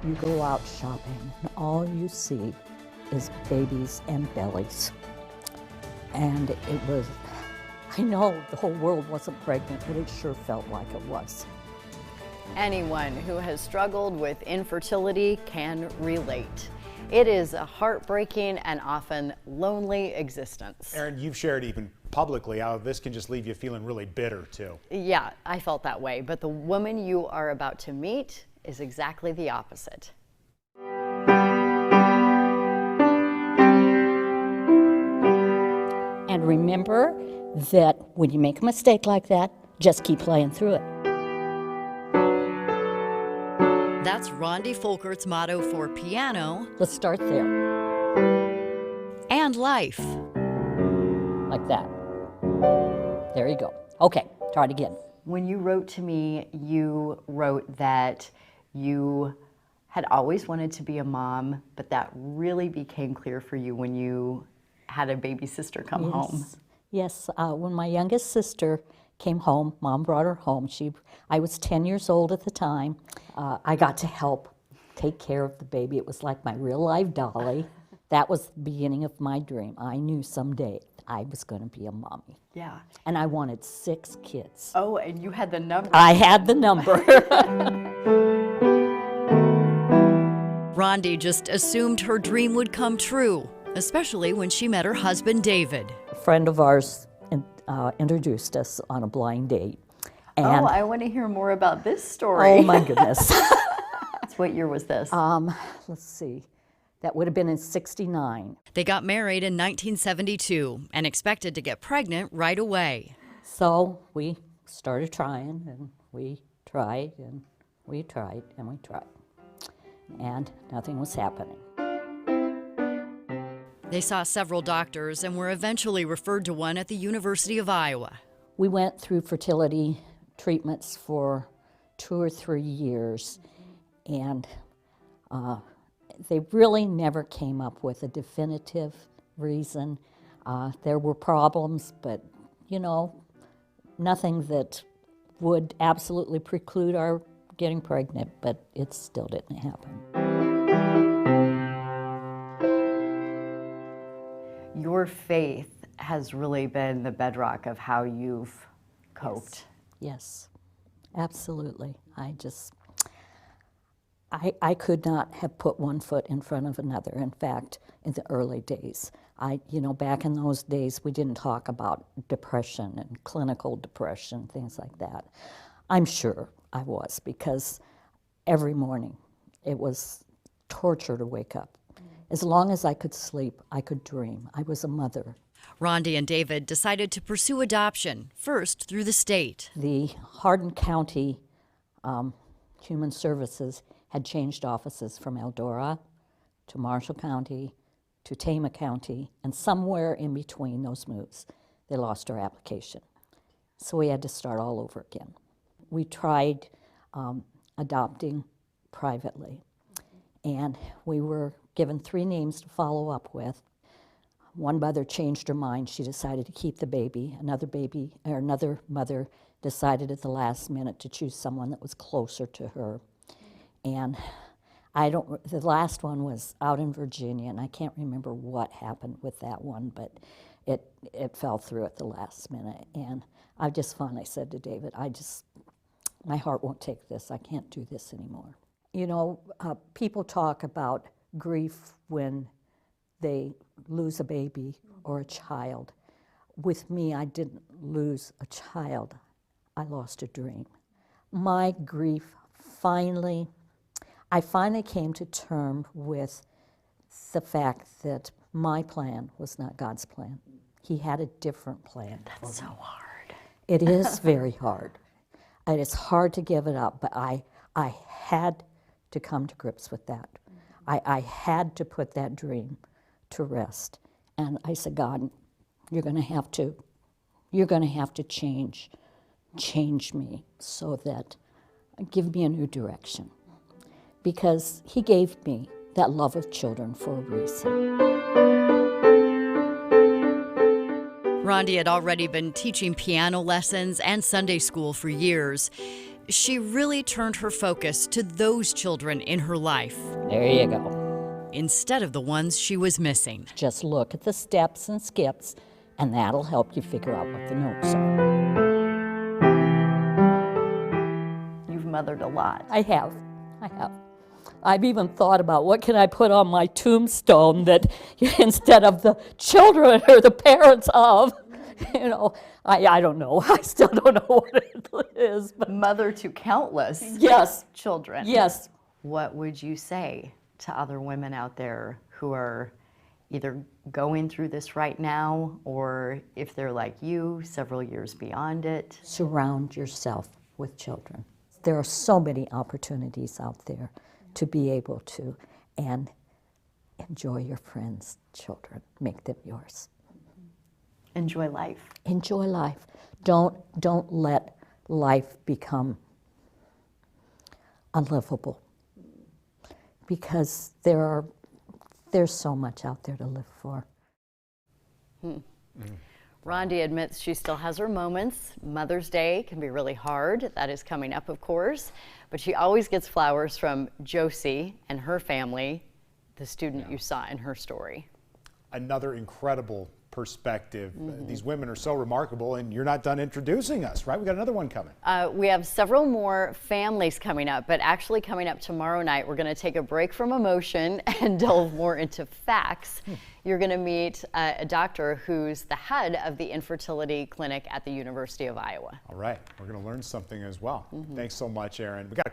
You go out shopping, and all you see is babies and bellies. And it was, I know the whole world wasn't pregnant, but it sure felt like it was. Anyone who has struggled with infertility can relate. It is a heartbreaking and often lonely existence. Erin, you've shared even publicly how this can just leave you feeling really bitter too. Yeah, I felt that way, but the woman you are about to meet is exactly the opposite. And remember that when you make a mistake like that, just keep playing through it. That's Randi Folkert's motto for piano Let's start there, and life. like that. There you go. Okay, try it again. When you wrote to me, you wrote that you had always wanted to be a mom, but that really became clear for you when you had a baby sister come home. Yes, when my youngest sister came home, Mom brought her home. I was 10 years old at the time. I got to help take care of the baby. It was like my real life dolly. That was the beginning of my dream. I knew someday I was going to be a mommy. Yeah. And I wanted 6 kids. Oh, and you had the number. I had the number. Randi just assumed her dream would come true, especially when she met her husband, David. A friend of ours introduced us on a blind date. And Oh, I want to hear more about this story. oh my goodness. What year was this? Let's see. That would have been in '69. They got married in 1972 and expected to get pregnant right away. So we started trying, and we tried, and we tried, and we tried. And nothing was happening. They saw several doctors and were eventually referred to one at the University of Iowa. We went through fertility treatments for 2 or 3 years, and they really never came up with a definitive reason. There were problems, but, nothing that would absolutely preclude our getting pregnant, but it still didn't happen. Your faith has really been the bedrock of how you've coped. Yes, absolutely. I could not have put one foot in front of another. In fact, in the early days, back in those days, we didn't talk about depression and clinical depression, things like that. I'm sure I was, because every morning it was torture to wake up. As long as I could sleep, I could dream. I was a mother. Randi and David decided to pursue adoption, first through the state. The Hardin County Human Services had changed offices from Eldora to Marshall County to Tama County, and somewhere in between those moves, they lost our application. So we had to start all over again. We tried adopting privately, and we were given 3 names to follow up with. One mother changed her mind. She decided to keep the baby. Another mother decided at the last minute to choose someone that was closer to her. And the last one was out in Virginia, and I can't remember what happened with that one, but it fell through at the last minute. And I just finally said to David, my heart won't take this. I can't do this anymore. People talk about grief when they lose a baby or a child. With me, I didn't lose a child. I lost a dream. My grief I finally came to terms with the fact that my plan was not God's plan. He had a different plan. That's so hard. It is very hard. And it's hard to give it up, but I had to come to grips with that. I had to put that dream to rest. And I said, God, you're going to have to change me so that, give me a new direction. Because he gave me that love of children for a reason. Randi had already been teaching piano lessons and Sunday school for years. she really turned her focus to those children in her life There you go. instead of the ones she was missing. Just look at the steps and skips, and that'll help you figure out what the notes are. You've mothered a lot. I have. I've even thought about what can I put on my tombstone that instead of the children or the parents of, I don't know. I still don't know what it is. But Mother to countless yes, children. yes. What would you say to other women out there who are either going through this right now, or if they're like you, several years beyond it? Surround yourself with children. There are so many opportunities out there to be able to, and enjoy your friends' children. Make them yours. Enjoy life. Enjoy life. Don't let life become unlivable, because there's so much out there to live for. Randi admits she still has her moments. Mother's Day can be really hard. That is coming up, of course. But she always gets flowers from Josie and her family, the student you saw in her story. Another incredible perspective. These women are so remarkable, and you're not done introducing us, right? We got another one coming. We have several more families coming up, but actually coming up tomorrow night, we're going to take a break from emotion and delve more into facts. You're going to meet a doctor who's the head of the infertility clinic at the University of Iowa. All right, we're going to learn something as well. Thanks so much, Erin. We got